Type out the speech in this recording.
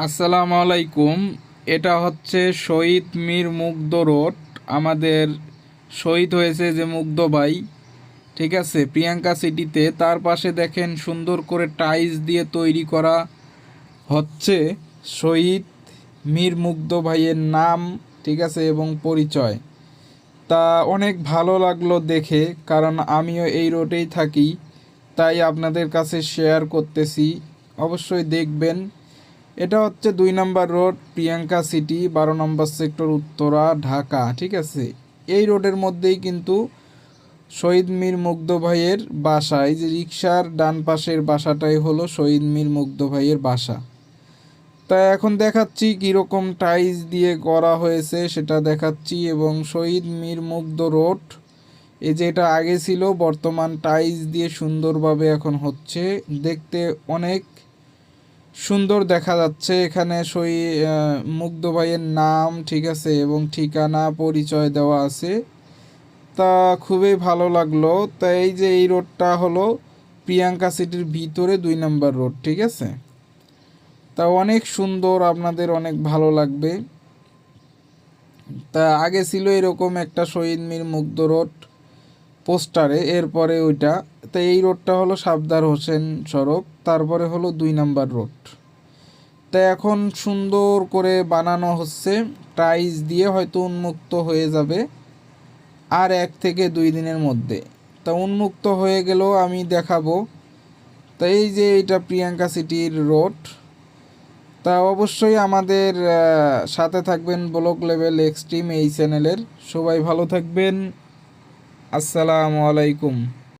আসসালামু আলাইকুম। এটা হচ্ছে শহীদ মীর মুগ্ধ রোড। আমাদের শহীদ হয়েছে যে মুগ্ধ ভাই, ঠিক আছে, প্রিয়াঙ্কা সিটিতে। তার পাশে দেখেন সুন্দর করে টাইলস দিয়ে তৈরি করা হচ্ছে শহীদ মীর মুগ্ধ ভাইয়ের নাম, ঠিক আছে, এবং পরিচয়। তা অনেক ভালো লাগলো দেখে, কারণ আমিও এই রোডেই থাকি, তাই আপনাদের কাছে শেয়ার করতেছি। অবশ্যই দেখবেন। এটা হচ্ছে 2 নম্বর রোড, প্রিয়াঙ্কা সিটি, 12 নম্বর সেক্টর, উত্তরা, ঢাকা, ঠিক আছে। এই রোডের মধ্যেই কিন্তু শহীদ মীর মুগ্ধ ভাইয়ের বাসা। এই যে রিক্সার ডান পাশের বাসাটাই হলো শহীদ মীর মুগ্ধ ভাইয়ের বাসা। তা এখন দেখাচ্ছি কীরকম টাইলস দিয়ে করা হয়েছে সেটা দেখাচ্ছি। এবং শহীদ মীর মুগ্ধ রোড, এই যে এটা আগে ছিল, বর্তমান টাইলস দিয়ে সুন্দরভাবে এখন হচ্ছে। দেখতে অনেক সুন্দর দেখা যাচ্ছে। এখানে মুগ্ধ ভাইয়ের নাম, ঠিক আছে, এবং ঠিকানা পরিচয় দেওয়া আছে। তা খুবই ভালো লাগলো। তা এই যে এই রোডটা হলো প্রিয়াঙ্কা সিটির ভিতরে 2 নম্বর রোড, ঠিক আছে। তা অনেক সুন্দর, আপনাদের অনেক ভালো লাগবে। তা আগে ছিল এরকম একটা শহীদ মীর মুগ্ধ রোড পোস্টারে, এরপরে ওইটা। তো এই রোডটা হলো সাবদার হোসেন সড়ক, তারপরে হলো 2 নম্বর রোড। তা এখন সুন্দর করে বানানো হচ্ছে টাইলস দিয়ে, হয়তো উন্মুক্ত হয়ে যাবে আর 1 থেকে 2 দিনের মধ্যে। তা উন্মুক্ত হয়ে গেলেও আমি দেখাবো। তা এই যে এটা প্রিয়াঙ্কা সিটির রোড। তা অবশ্যই আমাদের সাথে থাকবেন ব্লগ লেভেল এক্সট্রিম এই চ্যানেলের। সবাই ভালো থাকবেন। আসসালামু আলাইকুম।